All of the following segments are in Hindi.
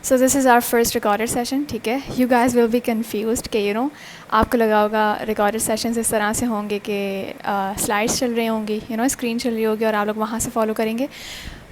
So this is our first recorded session, ठीक है. You guys will be confused कि आपको लगा होगा रिकॉर्डेड सेशंस इस तरह से होंगे कि स्लाइड्स चल रही होंगी, स्क्रीन चल रही होगी और आप लोग वहाँ से फॉलो करेंगे.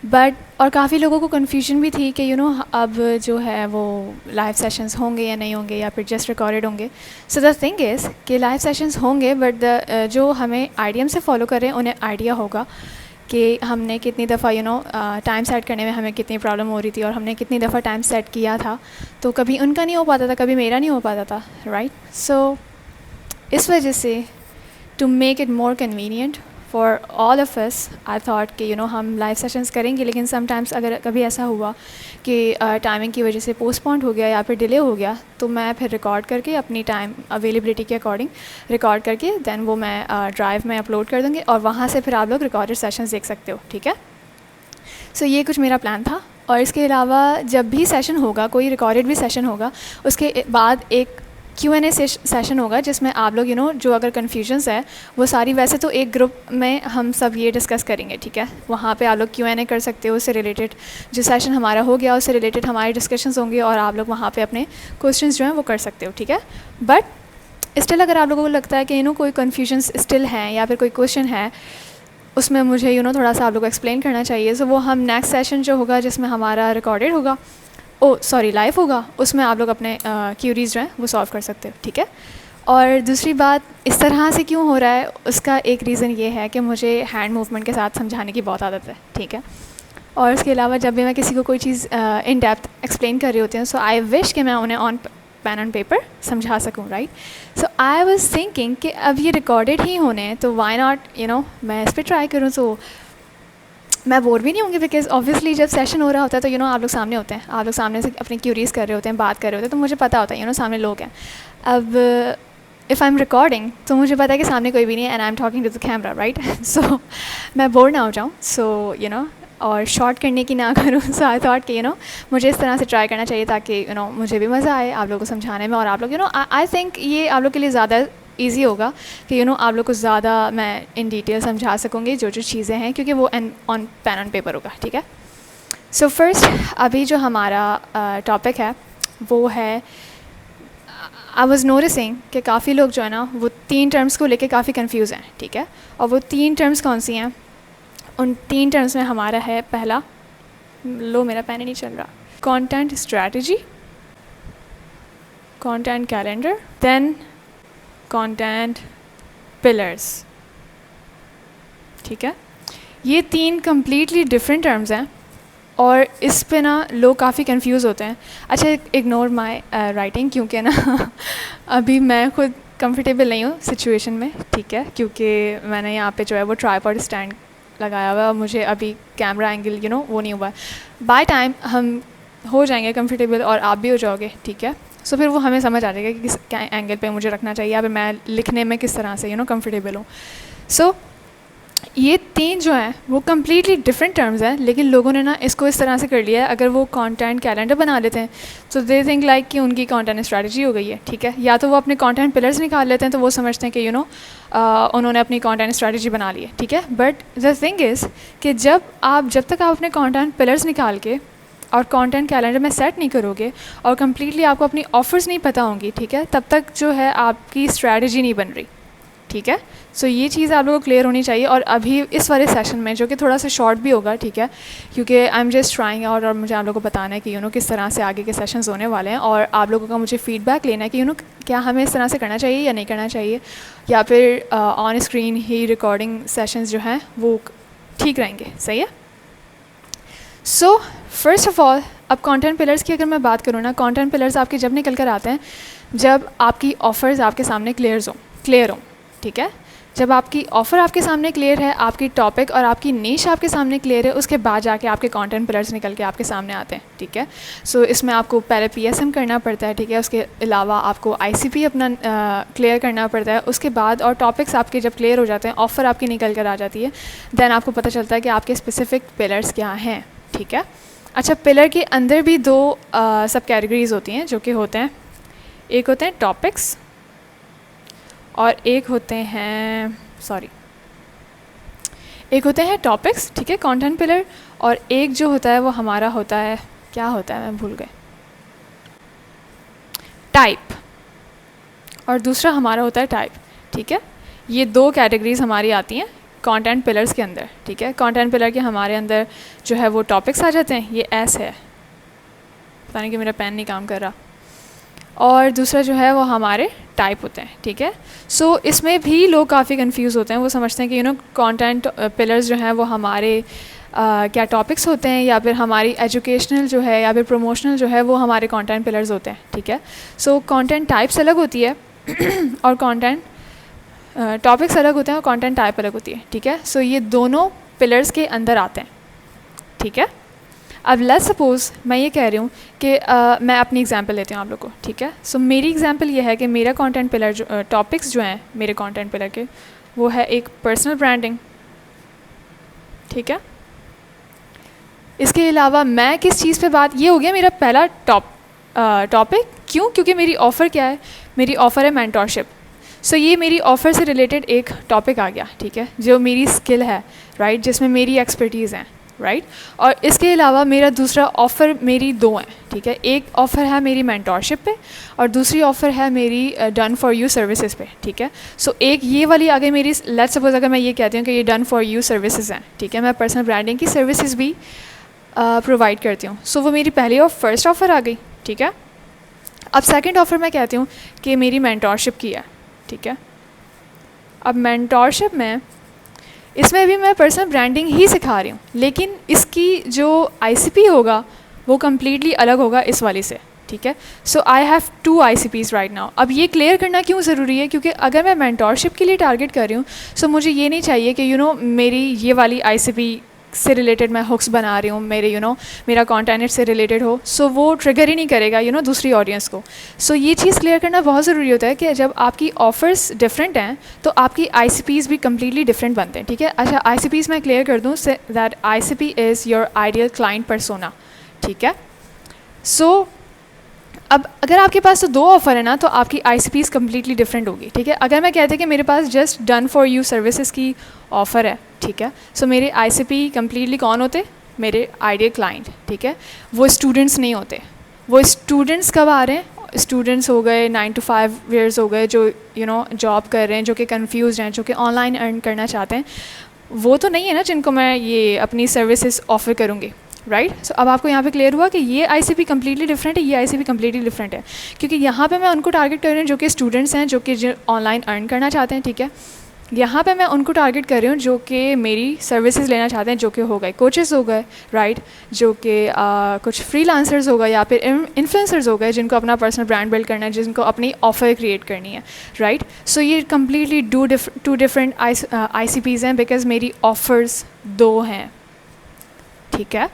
बट और काफ़ी लोगों को कन्फ्यूजन भी थी कि अब जो है वो लाइव सेशंस होंगे या नहीं होंगे या फिर जस्ट रिकॉर्डेड होंगे. सो द थिंग इज़ कि लाइव सेशंस होंगे, बट जो हमें आईडीएम से फॉलो करें उन्हें आइडिया होगा कि हमने कितनी दफ़ा टाइम सेट करने में हमें कितनी प्रॉब्लम हो रही थी और हमने कितनी दफ़ा टाइम सेट किया था. तो कभी उनका नहीं हो पाता था, कभी मेरा नहीं हो पाता था, राइट. सो इस वजह से to make it more convenient for all of us, I thought कि हम लाइव सेशंस करेंगे, लेकिन समटाइम्स अगर कभी ऐसा हुआ कि टाइमिंग की वजह से पोस्टपोन्ड हो गया या फिर डिले हो गया, तो मैं फिर रिकॉर्ड करके अपनी टाइम अवेलेबिलिटी के अकॉर्डिंग रिकॉर्ड करके दैन वो मैं ड्राइव में अपलोड कर दूँगी और वहाँ से फिर आप लोग रिकॉर्डेड सेशंस देख सकते हो, ठीक है. सो ये कुछ मेरा प्लान था. और इसके अलावा जब भी सेशन होगा, कोई रिकॉर्डेड भी सेशन होगा, उसके बाद एक Q&A सेशन होगा जिसमें आप लोग जो अगर कन्फ्यूजन्स है वो सारी, वैसे तो एक ग्रुप में हम सब ये डिस्कस करेंगे, ठीक है. वहाँ पे आप लोग Q&A कर सकते हो, उससे रिलेटेड जो सेशन हमारा हो गया उससे रिलेटेड हमारे डिस्कशंस होंगे और आप लोग वहाँ पे अपने क्वेश्चंस जो हैं वो कर सकते हो, ठीक है. बट स्टिल अगर आप लोगों को लगता है कि कोई कन्फ्यूजन्स स्टिल हैं या फिर कोई क्वेश्चन है उसमें मुझे थोड़ा सा आप लोग को एक्सप्लेन करना चाहिए, सो वो हम नेक्स्ट सेशन जो होगा जिसमें हमारा रिकॉर्डेड होगा, लाइव होगा, उसमें आप लोग अपने क्यूरीज जो हैं वो सॉल्व कर सकते हो, ठीक है. और दूसरी बात, इस तरह से क्यों हो रहा है उसका एक रीज़न ये है कि मुझे हैंड मूवमेंट के साथ समझाने की बहुत आदत है, ठीक है. और इसके अलावा जब भी मैं किसी को कोई चीज़ इन डेप्थ एक्सप्लेन कर रही होती हूँ, सो आई विश कि मैं उन्हें ऑन पेन एंड पेपर समझा सकूँ, right. So I was thinking कि अब ये रिकॉर्डेड ही होने हैं तो वाई नॉट मैं इस पर ट्राई करूँ, सो मैं बोर भी नहीं होंगी, बिकॉज ऑब्वियसली जब सेशन हो रहा होता है तो आप लोग सामने होते हैं, आप लोग सामने से अपनी क्यूरीज कर रहे होते हैं, बात कर रहे होते हैं, तो मुझे पता होता है सामने लोग हैं. अब इफ़ आई एम रिकॉर्डिंग तो मुझे पता है कि सामने कोई भी नहीं है and I am talking to the camera, right. So मैं बोर ना हो जाऊँ, सो और शॉर्ट करने की ना करूँ. सो आई थॉट कि मुझे इस तरह से ट्राई करना चाहिए ताकि मुझे भी मज़ा आए आप लोगों को समझाने में और आप लोग आई थिंक ये आप लोग के लिए ज़्यादा ईजी होगा कि आप लोग को ज़्यादा मैं इन डिटेल समझा सकूँगी जो चीज़ें हैं, क्योंकि वो ऑन पेन एंड पेपर होगा, ठीक है. सो फर्स्ट अभी जो हमारा टॉपिक है वो है, आई वाज नोटिसिंग कि काफ़ी लोग जो है ना वो 3 टर्म्स को लेके काफ़ी कंफ्यूज हैं, ठीक है. और वो 3 टर्म्स कौन सी हैं? उन 3 टर्म्स में हमारा है पहला, मेरा पेन ही नहीं चल रहा, content strategy, content calendar, then content pillars, ठीक है. ये 3 कम्प्लीटली डिफरेंट टर्म्स हैं और इस पे ना लोग काफ़ी कंफ्यूज होते हैं. अच्छा, इग्नोर माय राइटिंग, क्योंकि ना अभी मैं खुद कंफर्टेबल नहीं हूँ सिचुएशन में, ठीक है, क्योंकि मैंने यहाँ पे जो है वो ट्राइपॉड स्टैंड लगाया हुआ है और मुझे अभी कैमरा एंगल वो नहीं हुआ है. बाय टाइम हम हो जाएंगे कंफर्टेबल और आप भी हो जाओगे, ठीक है. सो फिर वो हमें समझ आ जाएगा कि किस क्या एंगल पे मुझे रखना चाहिए या फिर मैं लिखने में किस तरह से कंफर्टेबल हूँ. सो ये 3 जो हैं वो कम्प्लीटली डिफरेंट टर्म्स हैं, लेकिन लोगों ने ना इसको इस तरह से कर लिया है, अगर वो कंटेंट कैलेंडर बना लेते हैं तो दे थिंक लाइक कि उनकी कंटेंट स्ट्रैटेजी हो गई है, ठीक है. या तो वो अपने कंटेंट पिलर्स निकाल लेते हैं तो वो समझते हैं कि उन्होंने अपनी कंटेंट स्ट्रैटेजी बना ली है, ठीक है. बट द थिंग इज़ कि जब तक आप अपने कंटेंट पिलर्स निकाल के और कंटेंट कैलेंडर में सेट नहीं करोगे और कम्प्लीटली आपको अपनी ऑफर्स नहीं पता होंगी, ठीक है, तब तक जो है आपकी स्ट्रैटेजी नहीं बन रही, ठीक है. सो ये चीज़ आप लोगों को क्लियर होनी चाहिए. और अभी इस वाले सेशन में जो कि थोड़ा सा शॉर्ट भी होगा, ठीक है, क्योंकि I am just trying out और मुझे आप लोगों को बताना है कि किस तरह से आगे के सेशंस होने वाले हैं और आप लोगों का मुझे फीडबैक लेना है कि क्या हमें इस तरह से करना चाहिए या नहीं करना चाहिए, या फिर on screen he recording sessions जो हैं वो ठीक रहेंगे, सही है. सो फर्स्ट ऑफ ऑल, अब कंटेंट पिलर्स की अगर मैं बात करूँ ना, कंटेंट पिलर्स आपके जब निकल कर आते हैं जब आपकी ऑफ़र्स आपके सामने क्लियर हो, ठीक है. जब आपकी ऑफ़र आपके सामने क्लियर है, आपकी टॉपिक और आपकी नीश आपके सामने क्लियर है, उसके बाद जाके आपके कंटेंट पिलर्स निकल के आपके सामने आते हैं, ठीक है. सो इसमें आपको पहले PSM करना पड़ता है, ठीक है. उसके अलावा आपको ICP अपना क्लियर करना पड़ता है. उसके बाद और टॉपिक्स आपके जब क्लियर हो जाते हैं, ऑफ़र आपकी निकल कर आ जाती है, दैन आपको पता चलता है कि आपके स्पेसिफिक पिलर्स क्या हैं, ठीक है. अच्छा, पिलर के अंदर भी 2 सब कैटेगरीज होती हैं जो कि होते हैं, एक होते हैं टॉपिक्स और एक होते हैं टॉपिक्स, ठीक है, कंटेंट पिलर. और एक जो होता है वो हमारा होता है, क्या होता है मैं भूल गई, टाइप और दूसरा हमारा होता है टाइप, ठीक है। ये दो कैटेगरीज हमारी आती हैं कंटेंट पिलर्स के अंदर, ठीक है। कंटेंट पिलर के हमारे अंदर जो है वो टॉपिक्स आ जाते हैं, ये एस है, पता नहीं कि मेरा पेन नहीं काम कर रहा, और दूसरा जो है वो हमारे टाइप होते हैं, ठीक है। सो इसमें भी लोग काफ़ी कंफ्यूज होते हैं, वो समझते हैं कि कंटेंट पिलर्स जो हैं वो हमारे क्या टॉपिक्स होते हैं या फिर हमारी एजुकेशनल जो है या फिर प्रमोशनल जो है वो हमारे कंटेंट पिलर्स होते हैं, ठीक है। सो कंटेंट टाइप्स अलग होती है और कंटेंट टॉपिक्स अलग होते हैं और कंटेंट टाइप अलग होती है, ठीक है। सो ये दोनों पिलर्स के अंदर आते हैं, ठीक है। अब लेट्स सपोज़ मैं ये कह रही हूँ कि मैं अपनी एग्जांपल लेती हूँ आप लोग को, ठीक है। सो मेरी एग्जांपल ये है कि मेरा कंटेंट पिलर जो टॉपिक्स जो हैं मेरे कंटेंट पिलर के, वो है एक पर्सनल ब्रांडिंग, ठीक है। इसके अलावा मैं किस चीज़ पे बात, ये हो गया मेरा पहला टॉपिक। क्यों? क्योंकि मेरी ऑफ़र क्या है, मेरी ऑफ़र है मेंटोरशिप। सो ये मेरी ऑफ़र से रिलेटेड एक टॉपिक आ गया, ठीक है, जो मेरी स्किल है, राइट, जिसमें मेरी एक्सपर्टीज़ हैं, राइट। और इसके अलावा मेरा दूसरा ऑफ़र मेरी दो हैं, ठीक है। एक ऑफ़र है मेरी मेंटोरशिप पे और दूसरी ऑफ़र है मेरी डन फॉर यू सर्विसेज पे, ठीक है। सो एक ये वाली आ गई मेरी, लेट्स सपोज अगर मैं ये कहती हूँ कि ये डन फॉर यू सर्विसेज हैं, ठीक है, मैं पर्सनल ब्रांडिंग की सर्विसेज भी प्रोवाइड करती हूँ। सो वो मेरी पहली और फर्स्ट ऑफ़र आ गई, ठीक है। अब सेकंड ऑफ़र मैं कहती हूँ कि मेरी मेंटोरशिप की है, ठीक है। अब मेंटोरशिप में इसमें भी मैं पर्सनल ब्रांडिंग ही सिखा रही हूँ, लेकिन इसकी जो ICP होगा वो कम्प्लीटली अलग होगा इस वाली से, ठीक है। So I have 2 ICPs right now. अब ये क्लियर करना क्यों ज़रूरी है, क्योंकि अगर मैं मेंटोरशिप के लिए टारगेट कर रही हूँ, सो मुझे ये नहीं चाहिए कि मेरी ये वाली ICP से रिलेटेड मैं हुक्स बना रही हूँ, मेरे मेरा कंटेंट से रिलेटेड हो, सो वो ट्रिगर ही नहीं करेगा दूसरी ऑडियंस को। सो ये चीज़ क्लियर करना बहुत ज़रूरी होता है कि जब आपकी ऑफ़र्स डिफरेंट हैं तो आपकी ICPs भी कम्प्लीटली डिफरेंट बनते हैं, ठीक है। अच्छा, ICPs मैं क्लियर कर दूँ that ICP is your ideal client persona, ठीक है। सो अब अगर आपके पास तो 2 ऑफ़र है ना, तो आपकी ICPs कम्प्लीटली डिफरेंट होगी, ठीक है। अगर मैं कहते कि मेरे पास just done for you services की ऑफ़र है, ठीक है, सो मेरे ICP कम्प्लीटली कौन होते, मेरे आइडियल क्लाइंट, ठीक है। वो स्टूडेंट्स नहीं होते। वो स्टूडेंट्स कब आ रहे हैं, स्टूडेंट्स हो गए 9 to 5 ईयर्स हो गए, जो जॉब कर रहे हैं, जो कि कन्फ्यूज़ हैं, जो कि ऑनलाइन अर्न करना चाहते हैं, वो तो नहीं है ना जिनको मैं ये अपनी सर्विसेज ऑफ़र करूँगी, राइट। सो अब आपको यहाँ पे क्लियर हुआ कि ये ICP कम्प्लीटली डिफरेंट है, ये ICP कम्प्लीटली डिफरेंट है, क्योंकि यहाँ पे मैं उनको टारगेट कर रही हूँ जो कि स्टूडेंट्स हैं, जो कि ऑनलाइन अर्न करना चाहते हैं, ठीक है। यहाँ पे मैं उनको टारगेट कर रही हूँ जो कि मेरी सर्विसेज लेना चाहते हैं, जो कि हो गए कोचेस हो गए, राइट, जो कि कुछ फ्रीलांसर्स हो गए या फिर इन्फ्लुएंसर्स हो गए, जिनको अपना पर्सनल ब्रांड बिल्ड करना है, जिनको अपनी ऑफ़र क्रिएट करनी है, राइट। सो ये कम्प्लीटली टू डिफरेंट ICPs हैं, बिकॉज मेरी ऑफ़र्स 2 हैं, ठीक है।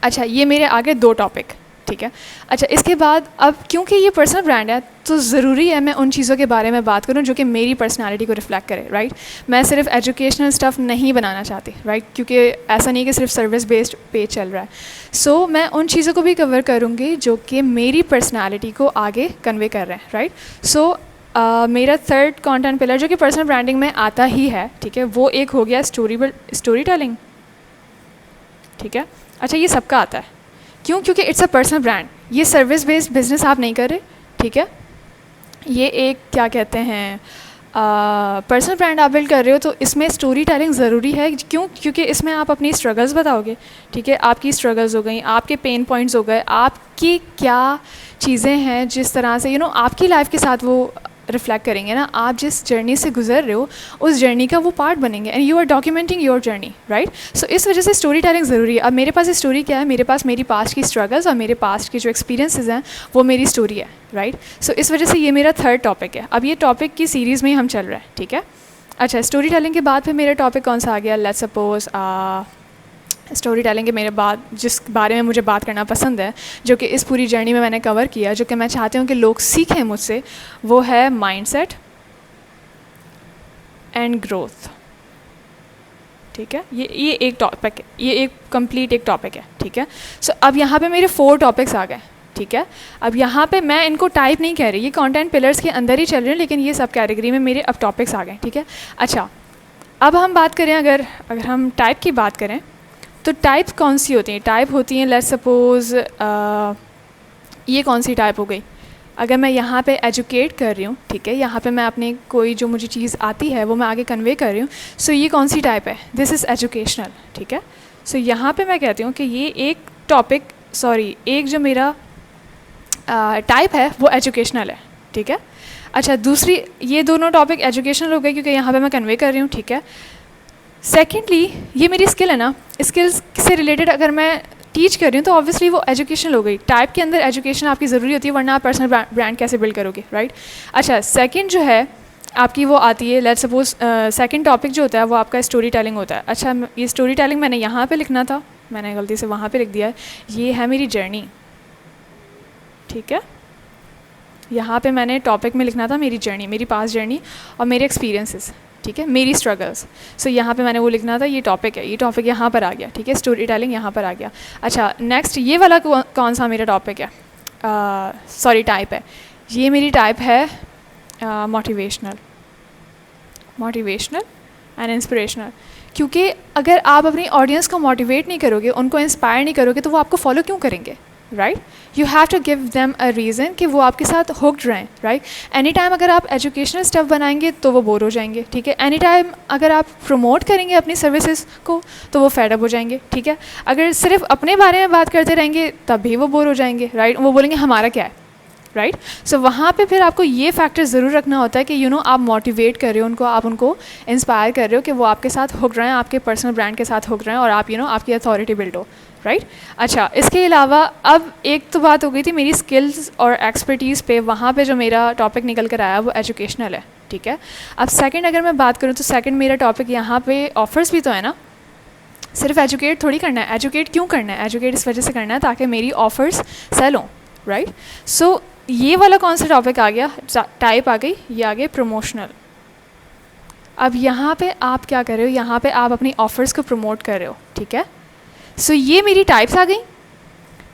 अच्छा, ये मेरे आगे 2 टॉपिक, ठीक है। अच्छा, इसके बाद अब क्योंकि ये पर्सनल ब्रांड है तो ज़रूरी है मैं उन चीज़ों के बारे में बात करूं जो कि मेरी पर्सनालिटी को रिफ्लेक्ट करे, राइट। मैं सिर्फ एजुकेशनल स्टफ़ नहीं बनाना चाहती, राइट, क्योंकि ऐसा नहीं कि सिर्फ सर्विस बेस्ड पेज चल रहा है। सो मैं उन चीज़ों को भी कवर करूँगी जो कि मेरी पर्सनैलिटी को आगे कन्वे कर रहे हैं, राइट। सो मेरा थर्ड कंटेंट पिलर जो कि पर्सनल ब्रांडिंग में आता ही है, ठीक है, वो एक हो गया स्टोरी टेलिंग, ठीक है। अच्छा, ये सबका आता है, क्यों? क्योंकि इट्स अ पर्सनल ब्रांड, ये सर्विस बेस्ड बिजनेस आप नहीं कर रहे, ठीक है। ये एक क्या कहते हैं पर्सनल ब्रांड आप बिल्ड कर रहे हो, तो इसमें स्टोरी टेलिंग ज़रूरी है। क्यों? क्योंकि इसमें आप अपनी स्ट्रगल्स बताओगे, ठीक है। आपकी स्ट्रगल्स हो गई, आपके पेन पॉइंट्स हो गए, आपकी क्या चीज़ें हैं जिस तरह से आपकी लाइफ के साथ वो रिफ्लेक्ट करेंगे ना, आप जिस जर्नी से गुजर रहे हो उस जर्नी का वो पार्ट बनेंगे, and you are documenting your journey, right. So इस वजह से स्टोरी टेलिंग ज़रूरी है। अब मेरे पास स्टोरी क्या है, मेरे पास मेरी पास्ट की स्ट्रगल्स और मेरे पास्ट के जो एक्सपीरियंसेस हैं वो मेरी स्टोरी है, राइट। सो इस वजह से ये मेरा थर्ड टॉपिक है। अब ये टॉपिक की सीरीज़ में ही हम चल रहे हैं, ठीक है। अच्छा, स्टोरी टेलिंग के बाद फिर मेरा टॉपिक कौन सा आ गया, लेट्स सपोज स्टोरी टेलिंग के मेरे बाद जिस बारे में मुझे बात करना पसंद है, जो कि इस पूरी जर्नी में मैंने कवर किया, जो कि मैं चाहती हूँ कि लोग सीखें मुझसे, वो है माइंडसेट एंड ग्रोथ, ठीक है। ये एक टॉपिक है, ये एक कंप्लीट एक टॉपिक है, ठीक है। सो अब यहाँ पे मेरे 4 टॉपिक्स आ गए, ठीक है। अब यहाँ पे मैं इनको टाइप नहीं कह रही, ये कंटेंट पिलर्स के अंदर ही चल रहे हैं, लेकिन ये सब कैटेगरी में मेरे अब टॉपिक्स आ गए, ठीक है। अच्छा, अब हम बात करें, अगर हम टाइप की बात करें तो टाइप कौन सी होती हैं? टाइप होती हैं, लेट्स सपोज़ ये कौन सी टाइप हो गई, अगर मैं यहाँ पे एजुकेट कर रही हूँ, ठीक है, यहाँ पे मैं अपनी कोई जो मुझे चीज़ आती है वो मैं आगे कन्वे कर रही हूँ, सो ये कौन सी टाइप है, दिस इज़ एजुकेशनल, ठीक है। सो यहाँ पे मैं कहती हूँ कि ये एक टॉपिक, सॉरी, एक जो मेरा टाइप है वो एजुकेशनल है, ठीक है। अच्छा, दूसरी, ये दोनों टॉपिक एजुकेशनल हो गए क्योंकि यहाँ पे मैं कन्वे कर रही हूँ, ठीक है। सेकेंडली, ये मेरी स्किल है ना, स्किल्स से रिलेटेड अगर मैं टीच कर रही हूँ तो ऑब्वियसली वो एजुकेशनल हो गई। टाइप के अंदर एजुकेशन आपकी ज़रूरी होती है, वरना आप पर्सनल ब्रांड कैसे बिल्ड करोगे, राइट। अच्छा, सेकंड जो है आपकी वो आती है, लेट्स सपोज सेकंड टॉपिक जो होता है वो आपका स्टोरी टेलिंग होता है। अच्छा, ये स्टोरी टेलिंग मैंने यहाँ पे लिखना था, मैंने गलती से वहाँ पे लिख दिया है। ये है मेरी जर्नी, ठीक है। यहाँ पे मैंने टॉपिक में लिखना था मेरी जर्नी, मेरी पास्ट जर्नी और मेरे एक्सपीरियंसेस, ठीक है, मेरी स्ट्रगल्स। सो यहाँ पे मैंने वो लिखना था, ये टॉपिक है, ये टॉपिक यहाँ पर आ गया, ठीक है, स्टोरी टेलिंग यहाँ पर आ गया। अच्छा, नेक्स्ट ये वाला कौन सा मेरा टॉपिक है, सॉरी टाइप है, ये मेरी टाइप है मोटिवेशनल एंड इंस्पिरेशनल। क्योंकि अगर आप अपनी ऑडियंस को मोटिवेट नहीं करोगे, उनको इंस्पायर नहीं करोगे, तो वो आपको फॉलो क्यों करेंगे, right. You have to give them a reason कि वो आपके साथ हुक्ड रहें, राइट। एनी टाइम अगर आप एजुकेशनल स्टफ बनाएंगे तो वो बोर हो जाएंगे, ठीक है। एनी टाइम अगर आप प्रमोट करेंगे अपनी सर्विसेज को तो वो फेड अप हो जाएंगे, ठीक है। अगर सिर्फ अपने बारे में बात करते रहेंगे तब भी वो बोर हो जाएंगे, राइट। वो बोलेंगे हमारा क्या है, राइट। सो वहाँ पे फिर आपको ये फैक्टर ज़रूर रखना होता है कि आप मोटिवेट कर रहे हो उनको, आप उनको इंस्पायर कर रहे हो कि वो आपके साथ हुक रहें, आपके पर्सनल ब्रांड के साथ हुक रहें और आप आपकी अथॉरिटी बिल्ड हो, राइट। अच्छा, इसके अलावा अब एक तो बात हो गई थी मेरी स्किल्स और एक्सपर्टीज़ पे, वहाँ पे जो मेरा टॉपिक निकल कर आया वो एजुकेशनल है, ठीक है। अब सेकंड अगर मैं बात करूँ तो सेकंड मेरा टॉपिक यहाँ पे ऑफर्स भी तो है ना, सिर्फ एजुकेट थोड़ी करना है। एजुकेट क्यों करना है, एजुकेट इस वजह से करना है ताकि मेरी ऑफर्स सेल हों, राइट। सो ये वाला कौन सा टॉपिक आ गया, टाइप आ गई, ये आ गए प्रमोशनल। अब यहाँ पे आप क्या कर रहे हो, यहाँ पे आप अपनी ऑफर्स को प्रमोट कर रहे हो, ठीक है। सो ये मेरी टाइप्स आ गई,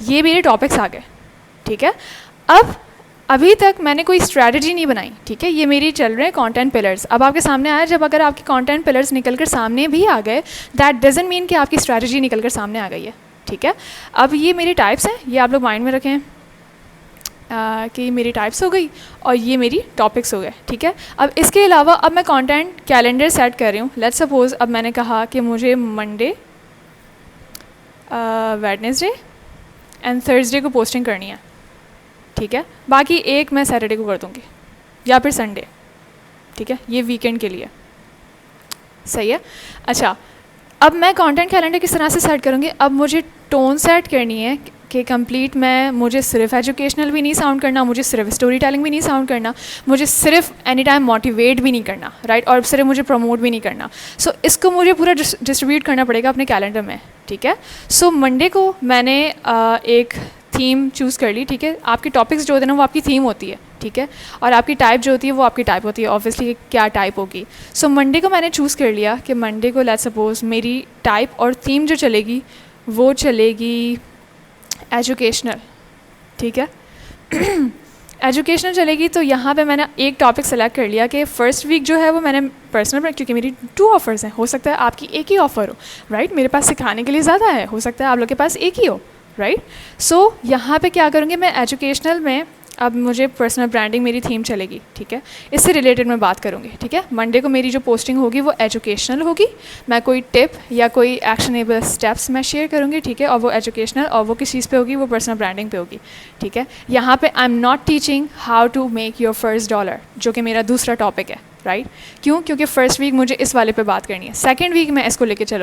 ये मेरे टॉपिक्स आ गए, ठीक है। अब अभी तक मैंने कोई स्ट्रैटेजी नहीं बनाई, ठीक है। ये मेरी चल रहे हैं कंटेंट पिलर्स। अब आपके सामने आया, जब अगर आपके कंटेंट पिलर्स निकल कर सामने भी आ गए, दैट डजंट मीन कि आपकी स्ट्रैटेजी निकल कर सामने आ गई है, ठीक है। अब ये मेरी टाइप्स हैं, ये आप लोग माइंड में रखें कि मेरी टाइप्स हो गई और ये मेरी टॉपिक्स हो गए, ठीक है। अब इसके अलावा अब मैं कंटेंट कैलेंडर सेट कर रही हूँ। लेट्स सपोज अब मैंने कहा कि मुझे मंडे, वेडनेसडे एंड थर्सडे को पोस्टिंग करनी है, ठीक है। बाकी एक मैं सैटरडे को कर दूँगी या फिर संडे, ठीक है, ये वीकेंड के लिए, सही है। अच्छा, अब मैं कंटेंट कैलेंडर किस तरह से सेट करूँगी, अब मुझे टोन सेट करनी है कि कंप्लीट मुझे सिर्फ एजुकेशनल भी नहीं साउंड करना, मुझे सिर्फ स्टोरी टेलिंग भी नहीं साउंड करना, मुझे सिर्फ एनी टाइम मोटिवेट भी नहीं करना, राइट, और सिर्फ मुझे प्रमोट भी नहीं करना। सो इसको मुझे पूरा डिस्ट्रीब्यूट करना पड़ेगा अपने कैलेंडर में, ठीक है। सो मंडे को मैंने एक थीम चूज़ कर ली, ठीक है। आपकी टॉपिक्स जो होते हैं ना वो आपकी थीम होती है, ठीक है, और आपकी टाइप जो होती है वो आपकी टाइप होती है, ऑब्वियसली क्या टाइप होगी। सो मंडे को मैंने चूज़ कर लिया कि मंडे को लेट्स सपोज मेरी टाइप और थीम जो चलेगी वो चलेगी एजुकेशनल, ठीक है। एजुकेशनल चलेगी, तो यहाँ पे मैंने एक टॉपिक सेलेक्ट कर लिया कि फ़र्स्ट वीक जो है वो मैंने पर्सनल, क्योंकि मेरी 2 ऑफ़र्स हैं, हो सकता है आपकी एक ही ऑफ़र हो, राइट। मेरे पास सिखाने के लिए ज़्यादा है, हो सकता है आप लोग के पास एक ही हो, राइट। सो यहाँ पे क्या करूँगी मैं, एजुकेशनल में अब मुझे पर्सनल ब्रांडिंग मेरी थीम चलेगी, ठीक है, इससे रिलेटेड मैं बात करूँगी, ठीक है। मंडे को मेरी जो पोस्टिंग होगी वो एजुकेशनल होगी, मैं कोई टिप या कोई एक्शनेबल स्टेप्स मैं शेयर करूँगी, ठीक है, और वो एजुकेशनल, और वो किस चीज़ पे होगी, वो पर्सनल ब्रांडिंग पे होगी, ठीक है। यहाँ पे I am not teaching how to make your first dollar, जो कि मेरा दूसरा टॉपिक है, राइट। क्यों, क्योंकि फ़र्स्ट वीक मुझे इस वाले पे बात करनी है, सेकेंड वीक मैं इसको लेके चलूँगी।